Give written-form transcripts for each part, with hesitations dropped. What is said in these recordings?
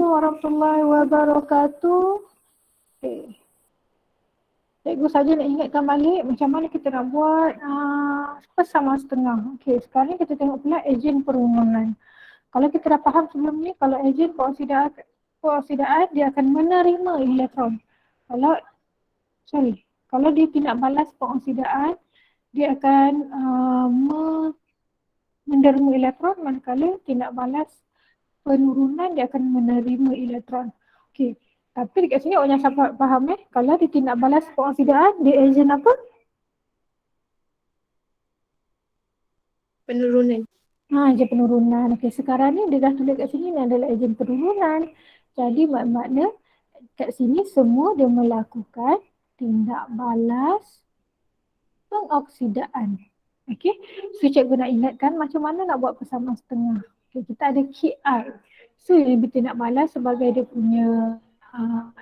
Assalamualaikum warahmatullahi wabarakatuh. Okay. Cikgu saja nak ingatkan balik macam mana kita nak buat persama setengah. Okey, sekarang kita tengok pula ejen perumunan. Kalau kita dah faham sebelum ni, kalau ejen peoksidaan dia akan menerima elektron. Kalau dia tidak balas peoksidaan, dia akan menerima elektron, manakala tidak balas penurunan dia akan menerima elektron. Okey. Tapi dekat sini orang yang sahabat faham kalau dia tidak balas peoksidaan, dia ejen apa? Penurunan. Ejen penurunan. Okey, sekarang ni dia dah tulis kat sini ni adalah ejen penurunan. Jadi makna kat sini semua dia melakukan tindak balas pengoksidaan. Okey. So cikgu nak ingatkan macam mana nak buat persamaan setengah. Okay, kita ada KI. So yang tindak balas sebagai dia punya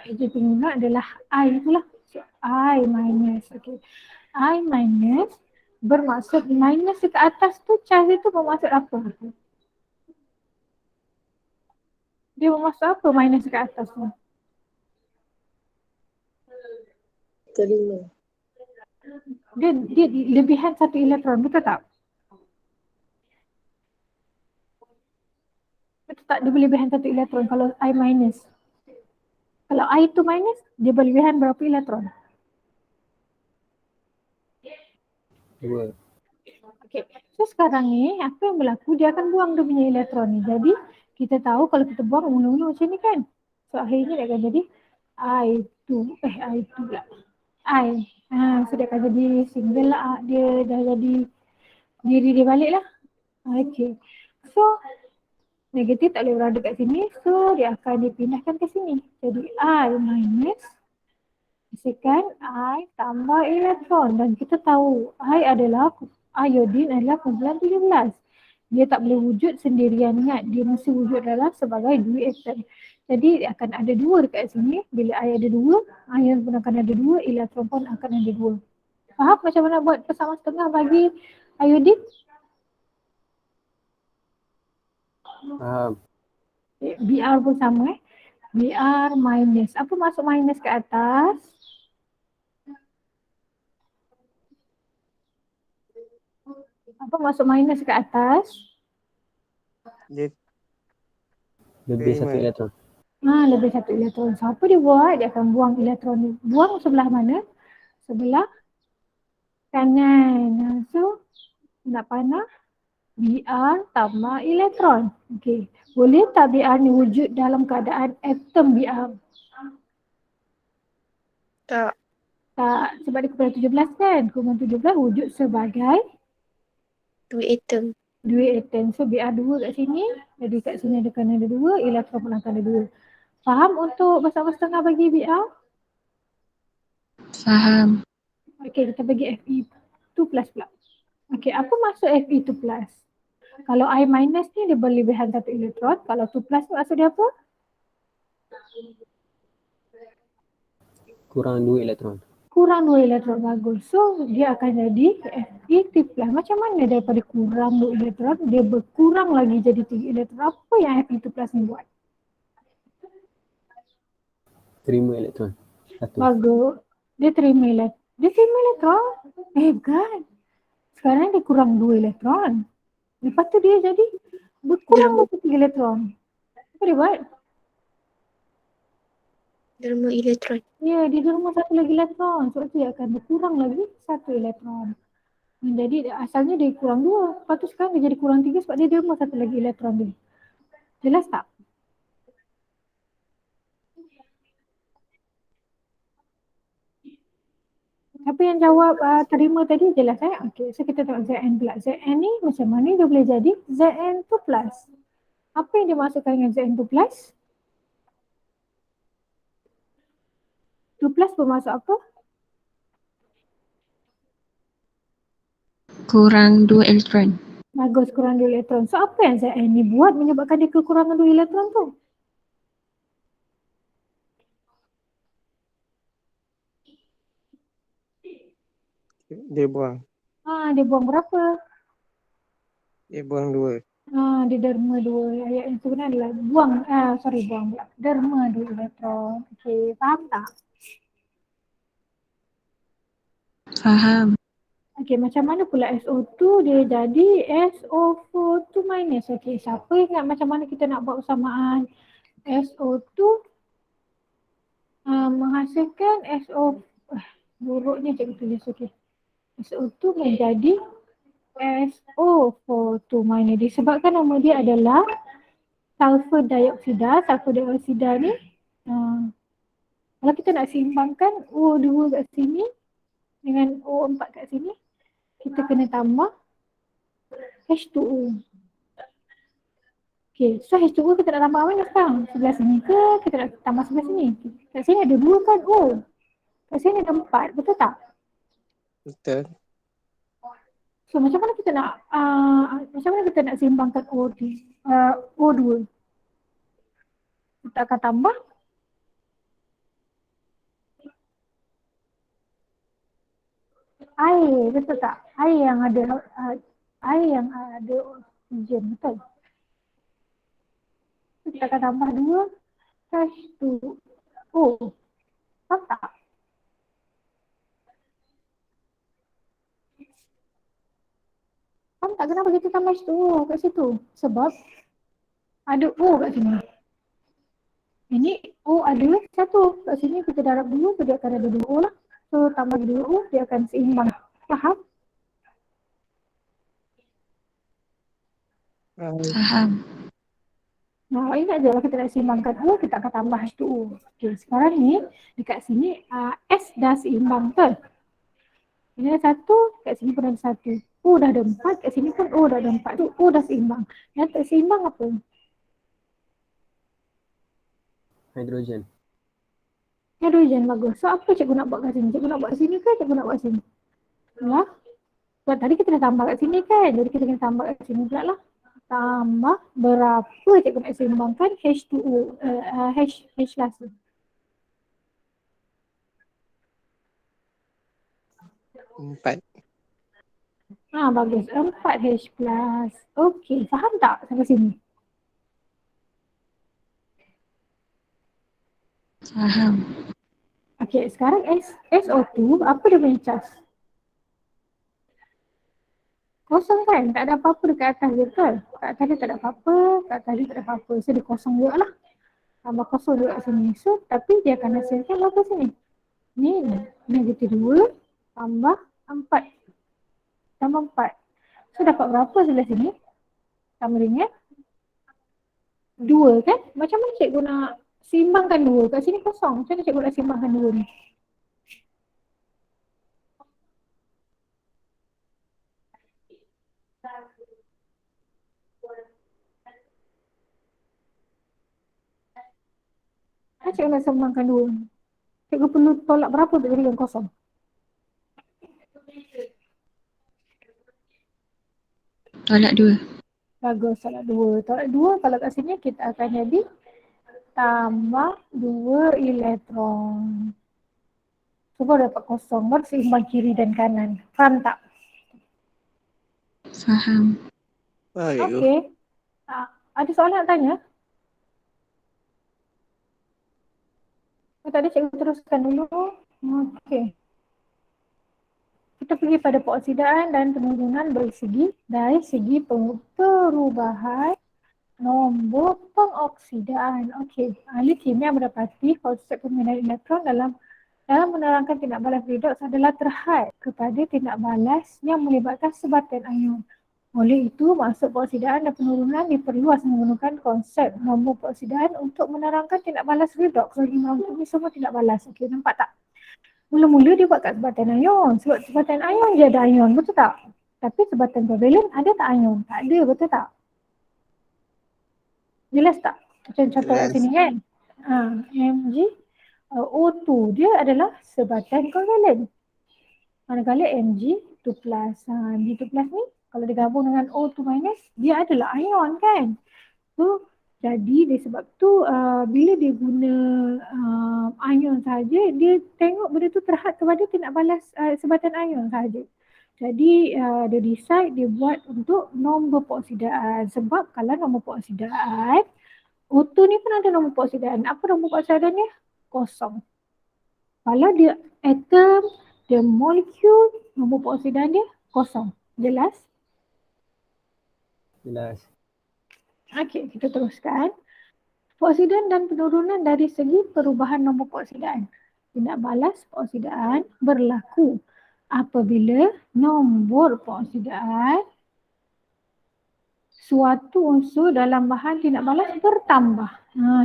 ejen penurunan adalah I itulah. So I minus. Okay. I minus bermaksud minus ke atas tu, charge itu bermaksud apa? Dia bermaksud apa minus ke atas tu? Terima. Dia lebihan satu elektron, betul tak? Betul tak dia berlebihan satu elektron kalau I minus? Kalau I tu minus, dia berlebihan berapa elektron? 2. Okay. So sekarang ni apa yang berlaku, dia akan buang dia punya elektron ni. Jadi kita tahu kalau kita buang mula-mula macam ni kan. So akhirnya dia akan jadi I2 pula. So dia akan jadi single lah. Dia dah jadi diri dia balik lah. Okay. So negatif tak boleh berada kat sini. So dia akan dipindahkan ke sini. Jadi I minus bisikan I tambah elektron. Dan kita tahu I adalah iodin adalah kumpulan 17. Dia tak boleh wujud sendirian, ingat. Dia mesti wujud dalam sebagai dua atom. Jadi akan ada dua dekat sini. Bila I ada dua, ion pun akan ada dua, elektron pun akan ada dua. Faham macam mana buat persamaan setengah bagi iodin? Faham. Br pun sama Br minus. Apa maksud minus ke atas? Apa maksud minus ke atas? Dia Lebih satu terima. elektron. Lebih satu elektron. So apa dia buat? Dia akan buang elektron ni. Buang sebelah mana? Sebelah kanan. So nak panah Br tambah elektron. Okey. Boleh tak Br ni wujud dalam keadaan atom Br? Tak. Tak. Sebab dia kumpulan 17 kan? Kumpulan 17 wujud sebagai Dua atom. dua atom. So Br 2 kat sini. Jadi kat sini ada kena ada 2. Elektron pun akan ada 2. Faham untuk bersama setengah bagi Br? Faham. Okey, kita bagi Fe2 plus pula. Okey, apa maksud Fe2 plus? Kalau I minus ni dia berlebihan satu elektron. Kalau 2 plus ni maksud dia apa? Kurang 2 elektron. Kurang 2 elektron, bagus. So dia akan jadi Fe3 plus. Macam mana daripada kurang 2 elektron, dia berkurang lagi jadi 3 elektron. Apa yang Fe2 plus ni buat? Terima elektron. 1. Bagus. Dia terima elektron. Hebat. Sekarang dia kurang 2 elektron. Lepas tu dia jadi berkurang lagi 3 elektron. Apa dia buat? Derma elektron. Ya, dia derma satu lagi elektron. Sebab tu dia akan berkurang lagi satu elektron. Jadi asalnya dia kurang 2. Lepas tu sekarang dia jadi kurang 3 sebab dia derma satu lagi elektron dia. Jelas tak? Apa yang jawab terima tadi jelas Okey, so kita tengok Zn pula. Zn ni macam mana dia boleh jadi Zn2 plus? Apa yang dimaksudkan dengan Zn2 plus? 2 plus bermaksud apa? Kurang 2 elektron. Bagus, kurang 2 elektron. So apa yang Zn ni buat menyebabkan dia kekurangan 2 elektron tu? Dia buang. Dia buang berapa? Dia buang 2. Di derma 2 ayat yang sebenarnya adalah buang pula. Derma 2 elektron. Okey, faham tak? Faham. Okey, macam mana pula SO2 dia jadi SO4 minus. Okey, siapa ingat macam mana kita nak buat persamaan SO2 menghasilkan buruknya cikgu tulis. Okey, SO2 menjadi SO42 minus disebabkan nama dia adalah sulfur dioksida. Sulfur dioksida ni kalau kita nak seimbangkan O2 kat sini dengan O4 kat sini, kita kena tambah H2O. Okay, so H2O kita nak tambah mana sekarang? Sebelah sini ke kita nak tambah sebelah sini? Kat sini ada 2 kan O. Kat sini ada 4, betul tak? Betul. So macam mana kita nak seimbangkan O2? Kita akan tambah air, betul tak? Air yang ada oksigen, betul? Kita akan tambah 2 H2O. Faham tak? Faham tak kenapa kita tambah H2O kat situ? Sebab ada O kat sini. Ini O ada 1. Kat sini kita darab 2, so dia akan ada 2 O lah. So tambah 2 O, dia akan seimbang. Faham? Faham. Nah, ingat je kalau kita nak seimbangkan O, kita akan tambah H2O. Okay, sekarang ni dekat sini S dah seimbang, betul? Ini ada 1, kat sini pun ada 1. O dah ada 4, kat sini pun O dah ada 4. Tu O dah seimbang. Yang tak seimbang apa? Hidrogen. Hidrogen, bagus. So apa cikgu nak buat kat sini? Cikgu nak buat sini ke cikgu nak buat sini? Ya. Sebab tadi kita dah tambah kat sini kan? Jadi kita kena tambah kat sini pula lah. Tambah berapa cikgu nak seimbangkan H2O, H plus tu. 4. Bagus. 4H plus. Okey, faham tak sampai sini? Faham. Okey, sekarang SO2, apa dia punya charge? Kosong kan? Tak ada apa-apa dekat atas dia, betul? Kat atas dia tak ada apa-apa, kat atas dia tak ada apa-apa. So dia kosong juga lah. Tambah kosong juga kat sini. So tapi dia akan hasilkan berapa sini? Ni negatif 2 tambah 4. Tambah 4. So dapat berapa sebelah sini? Sama dengan 2 kan? Macam mana cikgu nak seimbangkan 2? Kat sini kosong. Macam mana cikgu nak seimbangkan 2 ni? Macam cikgu nak seimbangkan 2 ni? Cikgu perlu tolak berapa untuk jadikan kosong? Tolak 2. Bagus, tolak 2. Tolak 2 kalau kat sini kita akan jadi tambah 2 elektron. So baru dapat kosong, baru seimbang kiri dan kanan. Faham tak? Faham. Baik. Okey. Ada soalan nak tanya? Tadi cikgu teruskan dulu. Okey. Kita pergi pada peoksidaan dan penurunan dari segi perubahan nombor pengoksidaan. Okey. Ahli kimia mendapati konsep pemindahan elektron dalam menerangkan tindak balas redoks adalah terhad kepada tindak balas yang melibatkan sebatan ion. Oleh itu, maksud peoksidaan dan penurunan diperluas menggunakan konsep nombor peoksidaan untuk menerangkan tindak balas redoks bagi menghubungi semua tindak balas. Okey, nampak tak? Mula-mula dia buat kat sebatan ion. Sebab sebatan ion dia ada ion, betul tak? Tapi sebatan kovalent ada tak ion? Tak ada, betul tak? Jelas tak? Macam contoh kat sini kan? Mg O2 dia adalah sebatan kovalent. Manakala Mg2 plus. Mg2 plus ni kalau digabung dengan O2 minus, dia adalah ion kan? So, jadi sebab tu bila dia guna ion saja, dia tengok benda tu terhad kepada tindak balas sebatan ion saja. Jadi dia decide dia buat untuk nombor peoksidaan. Sebab kalau nombor peoksidaan, O2 ni pun ada nombor peoksidaan. Apa nombor peoksidaan dia? Kosong. Kalau dia atom, dia molekul, nombor peoksidaan dia kosong. Jelas? Jelas. Okey, kita teruskan. Peoksidaan dan penurunan dari segi perubahan nombor peoksidaan. Tindak balas peoksidaan berlaku apabila nombor peoksidaan suatu unsur dalam bahan tindak balas bertambah.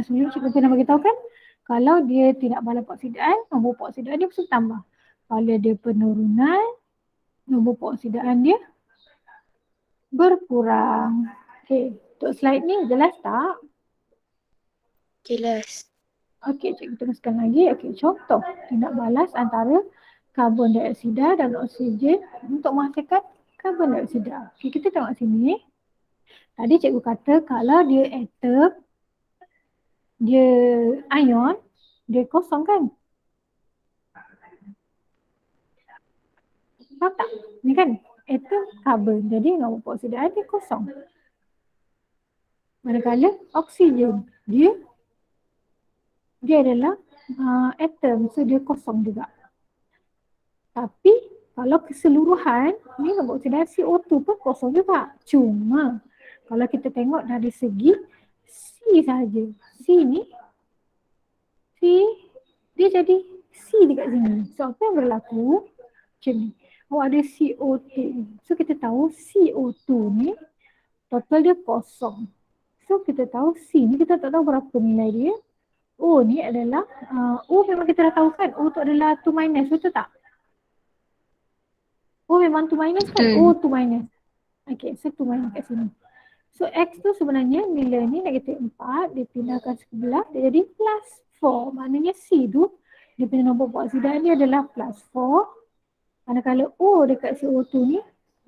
Sebelum cikgu pernah beritahu kan, kalau dia tindak balas peoksidaan, nombor peoksidaan dia mesti tambah. Kalau dia penurunan, nombor peoksidaan dia berkurang. Okey, untuk slide ni jelas tak? Jelas. Okey, cikgu teruskan lagi. Okey, contoh tindak balas antara karbon dioksida dan oksigen untuk menghasilkan karbon dioksida. Okey, kita tengok sini. Tadi cikgu kata kalau dia atom, dia ion, dia kosong kan? Tahu tak? Ni kan atom karbon. Jadi nombor peoksidaan dia kosong. Manakala oksigen, dia adalah atom, so dia kosong juga. Tapi kalau keseluruhan, ni nombor oksidan CO2 pun kosong juga. Cuma kalau kita tengok dari segi C saja. C ni, C dia jadi C dekat sini. So apa yang berlaku? Macam ni. Oh ada CO2. So kita tahu CO2 ni total dia kosong. So kita tahu C ni kita tak tahu berapa nilai dia. O ni adalah, O memang kita dah tahu kan. O tu adalah 2 minus, betul tak? O memang 2 minus kan? Betul. O 2 minus. Okay, so 2 minus kat sini. So X tu sebenarnya nilai ni negatif 4, dia pindahkan sebelah, dia jadi plus 4. Maknanya C tu, dia punya nombor peoksidaan dia adalah plus 4. Manakala O dekat CO2 ni,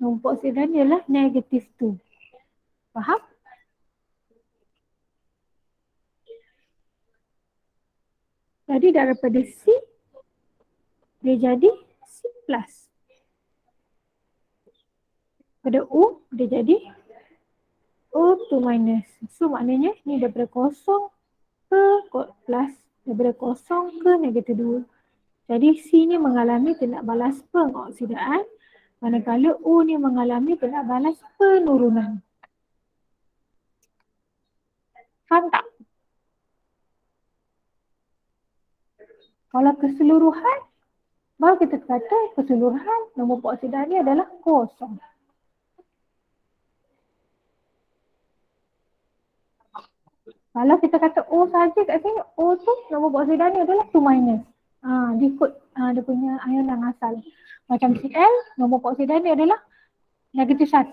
nombor peoksidaan dia adalah negatif 2. Faham? Jadi daripada C, dia jadi C plus. Pada O, dia jadi O2 minus. So maknanya ni daripada kosong ke plus, daripada kosong ke negatif 2. Jadi C ni mengalami tindak balas pengoksidaan, manakala O ni mengalami tindak balas penurunan. Faham tak? Kalau keseluruhan, baru kita kata keseluruhan nombor peoksidaan ni adalah kosong. Kalau kita kata O saja kat sini, O tu nombor peoksidaan ni adalah 2 minus. Dia ikut dia punya ion yang asal. Macam Cl, nombor peoksidaan dia adalah negatif 1.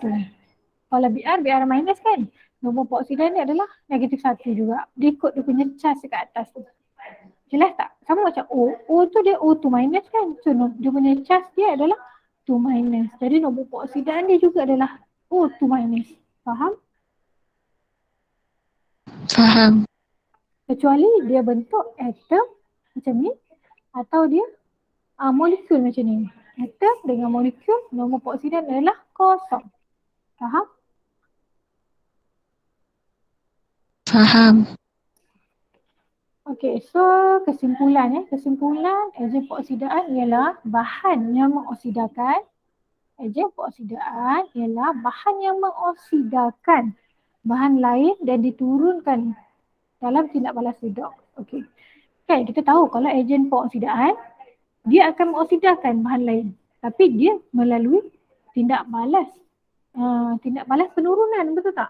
Kalau Br minus kan, nombor peoksidaan dia adalah negatif 1 juga. Dia ikut dia punya charge dekat atas tu. Jelas tak? Sama macam O. O tu dia O2 minus kan. So dia punya charge dia adalah 2 minus. Jadi nombor peoksidaan dia juga adalah O2 minus. Faham? Faham. Kecuali dia bentuk atom macam ni atau dia molekul macam ni. Atom dengan molekul, nombor peoksidaan adalah kosong. Faham? Faham. Okey, so kesimpulan kesimpulan ejen peoksidaan ialah bahan yang mengoksidakan. Ejen peoksidaan ialah bahan yang mengoksidakan bahan lain dan diturunkan dalam tindak balas redoks. Okey. Kan kita tahu kalau ejen peoksidaan dia akan mengoksidakan bahan lain, tapi dia melalui tindak balas penurunan, betul tak?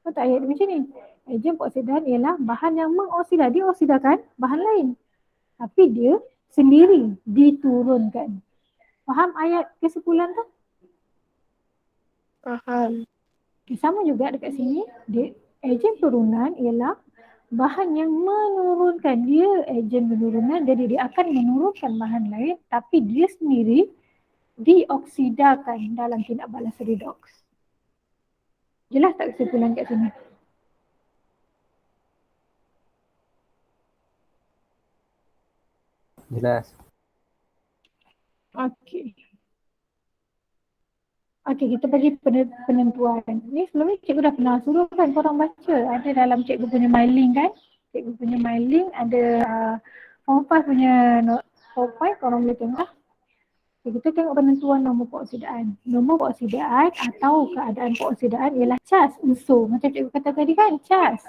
Betul tak ayat dia macam ni? Ejen peoksidaan ialah bahan yang mengoksidasi, dia oksidakan bahan lain, tapi dia sendiri diturunkan. Faham ayat kesimpulan tu? Faham. Sama juga dekat sini, ejen turunan ialah bahan yang menurunkan. Dia ejen penurunan, jadi dia akan menurunkan bahan lain, tapi dia sendiri dioksidakan dalam tindak balas redoks. Jelas tak kesimpulan kat sini? Jelas. Okey. Okey, kita bagi penentuan. Ni sebelum ni cikgu dah pernah suruh kan korang baca. Ada dalam cikgu punya mailing kan. Cikgu punya mailing ada form 5 punya form 5 korang boleh tengok lah. Okay, kita tengok penentuan nombor peoksidaan. Nombor peoksidaan atau keadaan peoksidaan ialah cas unsur. Macam cikgu kata tadi kan, cas.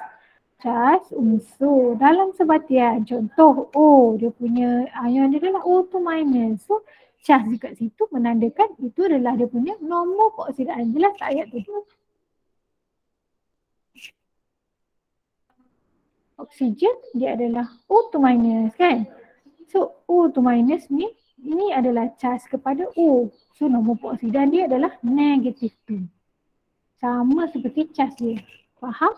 Cas unsur dalam sebatian. Contoh O, dia punya ion dia adalah O2 minus. So, cas dekat situ menandakan itu adalah dia punya nombor peoksidaan. Jelas tak ayat tu? Oksigen dia adalah O2 minus kan. So O2 minus ni, ini adalah cas kepada O. So nombor peoksidan dia adalah negatif 2. Sama seperti cas dia. Faham?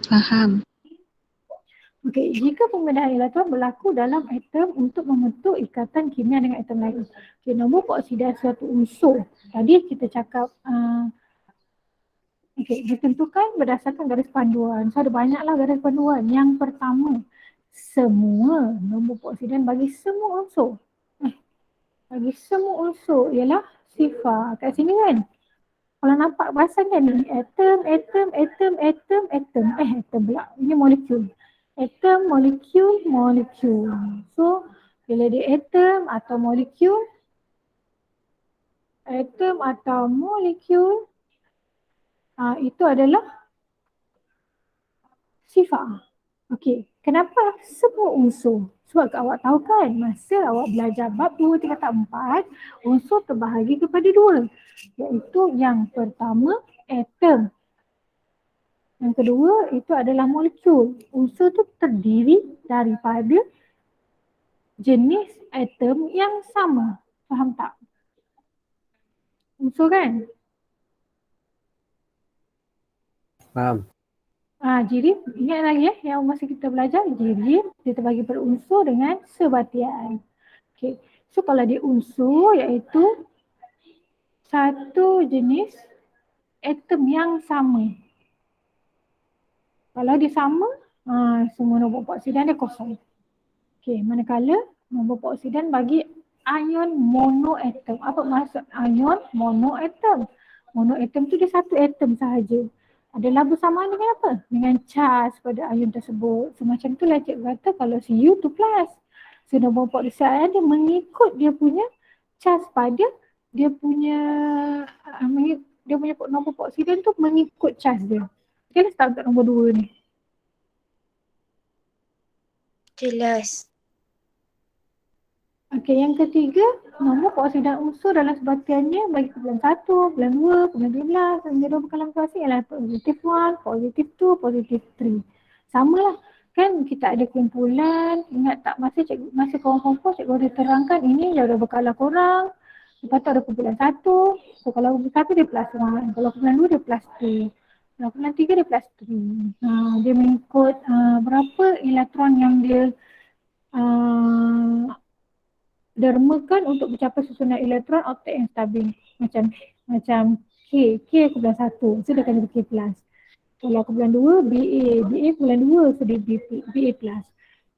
Faham. Okey, jika pembedahan elektron berlaku dalam atom untuk membentuk ikatan kimia dengan atom lain. Okey, nombor peoksidan suatu unsur. Tadi kita cakap ditentukan berdasarkan garis panduan. So ada banyaklah garis panduan. Yang pertama, semua nombor peoksidan bagi semua unsur. Bagi semua unsur ialah sifar. Kat sini kan. Kalau nampak perasan kan ni, atom. Atom pula. Ini molekul. Atom, molekul. So, bila dia atom atau molekul, itu adalah sifar. Okey, kenapa semua unsur? Sebab awak tahu kan, masa awak belajar bab 2 tingkatan 4, unsur terbahagi kepada 2. Iaitu yang pertama, atom. Yang kedua, itu adalah molekul. Unsur tu terdiri daripada jenis atom yang sama. Faham tak? Unsur kan? Faham. Jirif, ingat lagi yang masa kita belajar, jirif dia terbagi per unsur dengan sebatian. Okay. So kalau dia unsur iaitu satu jenis atom yang sama. Kalau dia sama, semua nombor peoksidan dia kosong. Okay, manakala nombor peoksidan bagi ion monoatom. Apa maksud ion monoatom? Monoatom tu dia satu atom sahaja. Adalah bersamaan dengan apa? Dengan charge pada ion tersebut. Semacam itulah cikgu kata kalau Cu2+. So nombor peoksidan dia mengikut dia punya charge pada dia punya nombor peoksidan tu mengikut charge dia. Jelas tak untuk nombor 2 ni? Jelas. Okey, yang ketiga, nombor peoksidan unsur dalam sebatiannya bagi kumpulan 1, kumpulan 2, kumpulan 13 dan dia berkalang klasik ialah positif 1, positif 2, positif 3. Samalah. Kan kita ada kumpulan, ingat tak masa korang kompos cikgu ada terangkan ini dia ada berkalang korang. Lepas tu ada kumpulan 1. So kalau kumpulan 1 dia plus 1, kalau kumpulan 2 dia plus 2. Kalau kumpulan 3 dia plus 3. Dia mengikut berapa elektron yang dia dermakan untuk mencapai susunan elektron oktet yang stabil. Macam K kumpulan 1, so dia akan jadi K+. Kalau kumpulan 2, BA kumpulan 2, so dia BA+.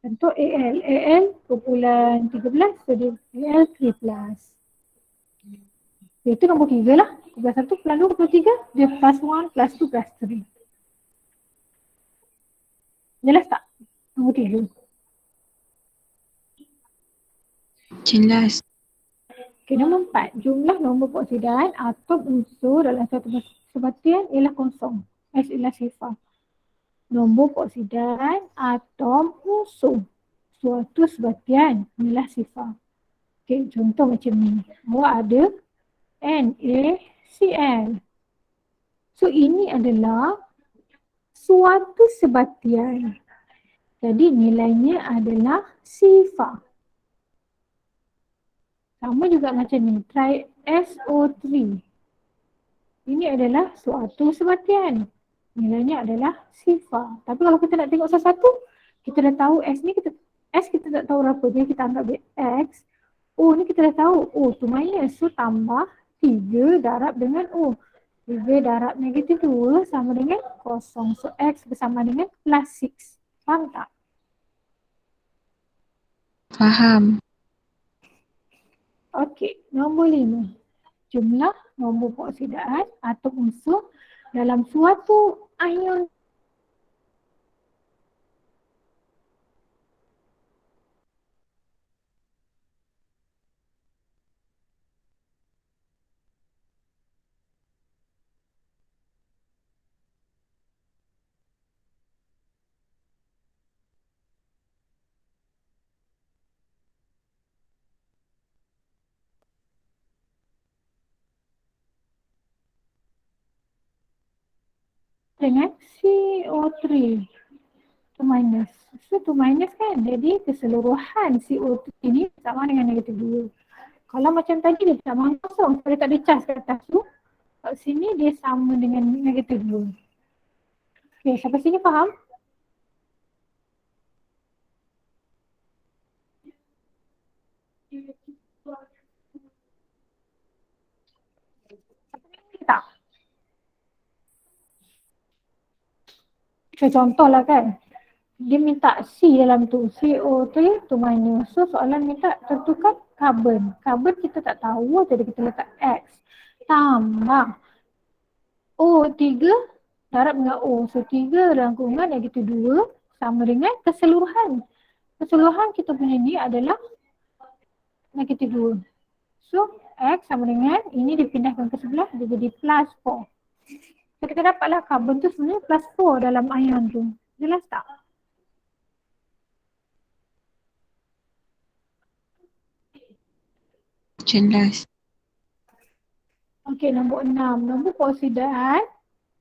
Contoh AL kumpulan 13, so dia AL3+. Itu nombor 3 lah. Kumpulan 1, kumpulan 2, kumpulan 3, dia plus 1, plus 2, plus 3. Jelas tak? Nombor 3. Jelas. Okay, nombor 4. Jumlah nombor peoksidan atom unsur dalam satu sebatian ialah kosong. S ialah sifar. Nombor peoksidan atom unsur suatu sebatian ialah sifar. Okay, contoh macam ni. Awak ada NaCl. So ini adalah suatu sebatian. Jadi nilainya adalah sifar. Sama juga macam ni, try SO3. Ini adalah suatu sebatian. Nilainya adalah sifar. Tapi kalau kita nak tengok satu-satu, kita dah tahu S kita tak tahu berapa. Jadi kita anggap dia X. O ni kita dah tahu. O tu minus. So tambah 3 darab dengan O. 3 darab negatif 2 sama dengan kosong. So X bersama dengan plus 6. Faham tak? Faham. Okey, nombor 5. jumlah nombor peroksidaan atau unsur dalam suatu ion. Dengan CO3 2 minus. So 2 minus kan, jadi keseluruhan CO3 ni sama dengan negatif 2. Kalau macam tadi dia sama kosong, sebab dia tak ada charge kat atas tu, kat sini dia sama dengan negatif 2. Okay, sampai sini faham? Tak? Okay, contohlah kan, dia minta C dalam tu, CO3 2 minus. So soalan minta tentukan karbon. Karbon kita tak tahu, jadi kita letak X. Tambah O3 darab dengan O. So 3 rangkungan negatif 2 sama dengan keseluruhan. Keseluruhan kita punya ni adalah negatif 2. So X sama dengan, ini dipindahkan ke sebelah, dia jadi plus 4. So kita dapatlah karbon tu sebenarnya plus 4 dalam ion tu. Jelas tak? Jelas. Okey, nombor 6. Nombor peroksidaan.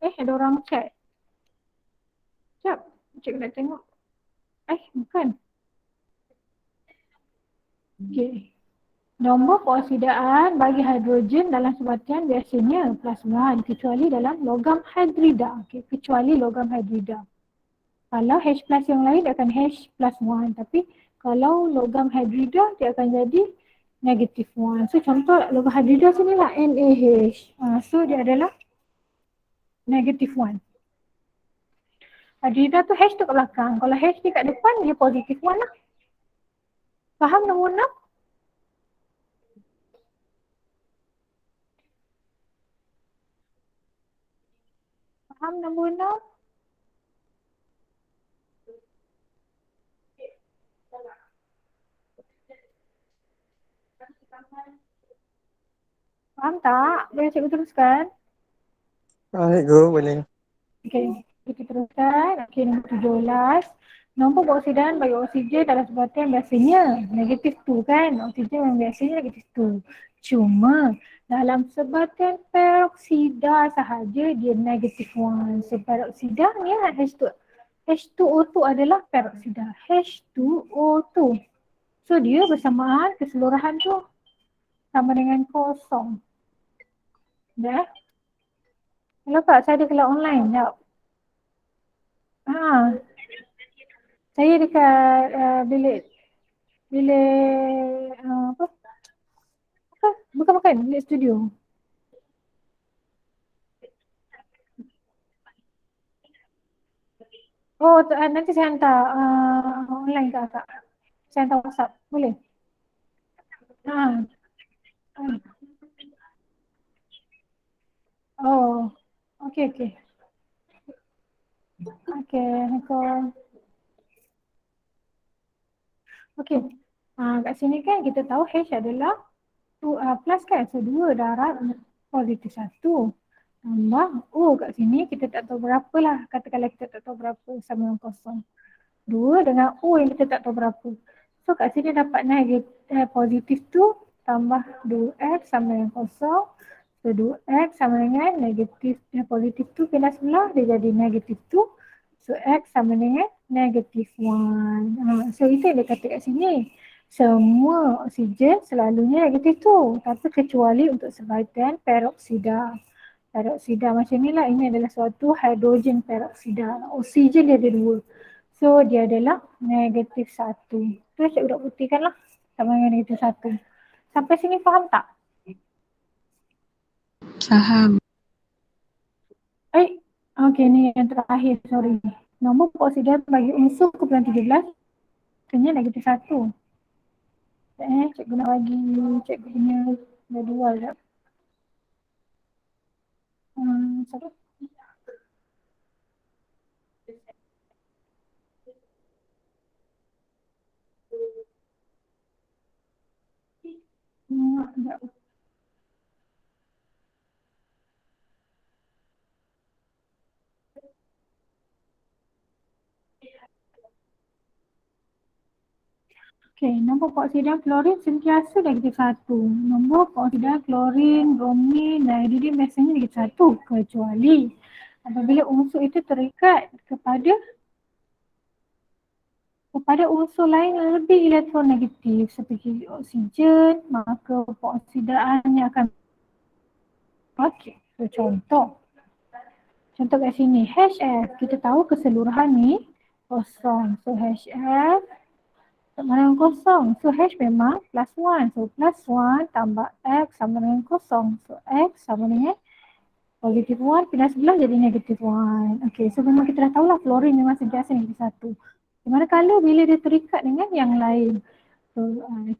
Ada orang chat. Sekejap, cik nak tengok. Bukan. Okey. Nombor peroksidaan bagi hidrogen dalam sebatian biasanya plus 1 kecuali dalam logam hidrida. Okey, kecuali logam hidrida. Kalau H plus yang lain dia akan H plus 1. Tapi kalau logam hidrida dia akan jadi negatif 1. So contoh logam hidrida sini lah NaH. So dia adalah negatif 1. Hidrida tu H tu kat belakang. Kalau H ni kat depan dia positif 1 lah. Faham nombor 6? Faham nombor 6? Faham tak? Boleh cikgu teruskan? Cikgu boleh. Okey, kita teruskan. Okey, nombor 17. Nombor peroksidaan bagi oksigen dalam sebatian biasanya negatif 2 kan? Oksigen yang biasanya negatif 2. Cuma dalam sebatian peroksida sahaja dia negatif 1. So peroksida ni H2. H2O2 adalah peroksida. H2O2. So dia bersamaan keseluruhan tu sama dengan kosong. Dah? Hello Kak, saya ada kelas online. Sekejap. Saya dekat bilik apa? Bukan, bilik studio. Oh, nanti saya hantar online ke Kak. Saya hantar WhatsApp. Boleh? Oh, okey. Okey, Assalamualaikum. Okey, kat sini kan kita tahu H adalah 2 plus kan, so 2 darab positif 1 tambah O kat sini kita tak tahu berapa lah, katakanlah kita tak tahu berapa sama dengan kosong. 2 dengan O yang kita tak tahu berapa. So kat sini dapat positif tu tambah 2X sama dengan kosong. So 2X sama dengan negatif, positif tu pindah sebelah dia jadi negatif 2. So X sama dengan negatif 1. So itu yang dia kata kat sini. Semua oksigen selalunya negatif 2. Tapi kecuali untuk sebatian peroksida. Peroksida macam ni lah, ini adalah suatu hidrogen peroksida. Oksigen dia ada 2. So dia adalah negatif 1. Terus cikgu nak buktikan lah sama dengan negatif 1. Sampai sini faham tak? Faham. Okey, ni yang terakhir, sorry. Nombor peroksidaan bagi unsur kumpulan 17 kena negatif 1. Cikgu nak bagi cikgu punya jadual sekejap. Sorry. Sekejap. Okey, nombor peroksidan klorin sentiasa negatif 1. Nombor peroksidan klorin, bromin dan iodin biasanya negatif 1 kecuali apabila unsur itu terikat kepada unsur lain yang lebih elektronegatif seperti oksigen, maka peroksidaannya akan contoh kat sini HF, kita tahu keseluruhan ni kosong, so HF sama dengan kosong. So H memang plus 1. So plus 1 tambah X sama dengan kosong. So X sama dengan positif 1 pindah sebelah jadi negatif 1. Okey, so memang kita dah tahulah klorin memang sentiasa negatif 1. Manakala bila dia terikat dengan yang lain. So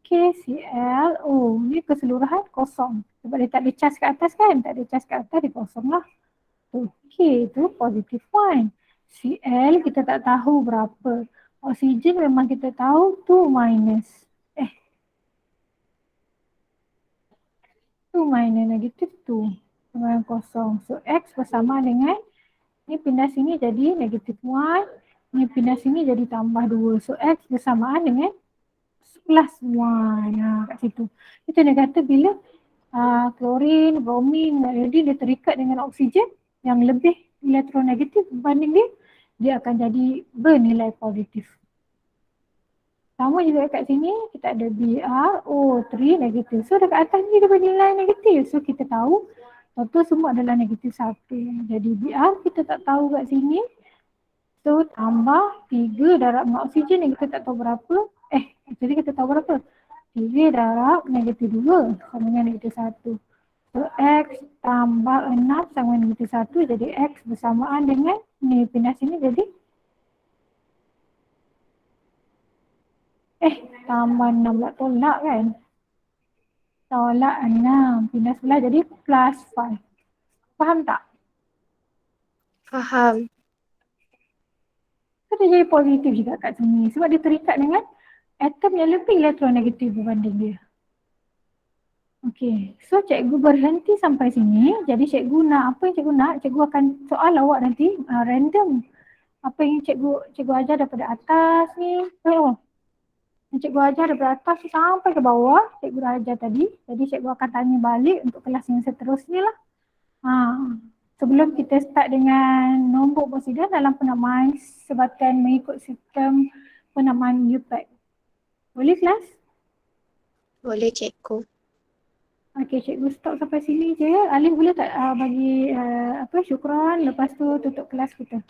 KClO ni keseluruhan kosong. Sebab dia tak ada charge kat atas kan? Tak ada charge kat atas, dia kosong lah. So K tu positif 1. Cl kita tak tahu berapa. Oksigen memang kita tahu 2 minus. 2 minus negatif 2. Sama dengan kosong. So X bersama dengan, ni pindah sini jadi negatif 1. Ni pindah sini jadi tambah 2. So X bersamaan dengan plus 1. Kat situ. Itu dia kata bila klorin, bromin, iodin dia terikat dengan oksigen yang lebih elektronegatif berbanding dia akan jadi bernilai positif. Sama juga kat sini kita ada BrO3 negatif. So dekat atas ni dia bernilai negatif. So kita tahu total semua adalah negatif 1. Jadi Br kita tak tahu kat sini. So tambah 3 darab dengan oksigen yang kita tak tahu berapa. Jadi kita tahu berapa? 3 darab negatif 2 sama dengan negatif 1. So X tambah 6 sama dengan negatif 1. Jadi X bersamaan dengan ni pindah sini jadi tambah 6 pula tolak kan? Tolak 6 pindah sebelah jadi plus 5. Faham tak? Faham. So dia jadi positif juga kat sini sebab dia terikat dengan atom yang lebih elektronegatif berbanding dia. Okey, so cikgu berhenti sampai sini. Jadi cikgu nak, apa yang cikgu nak, cikgu akan soal awak nanti random. Apa yang cikgu ajar daripada atas ni. Cikgu ajar daripada atas sampai ke bawah, cikgu dah ajar tadi. Jadi cikgu akan tanya balik untuk kelas yang seterusnya lah. Sebelum kita start dengan nombor peroksidan dalam penamaan sebatan mengikut sistem penamaan UPAC. Boleh kelas? Boleh cikgu. Okey, cikgu stop sampai sini je. Alif boleh tak bagi syukran, lepas tu tutup kelas kita.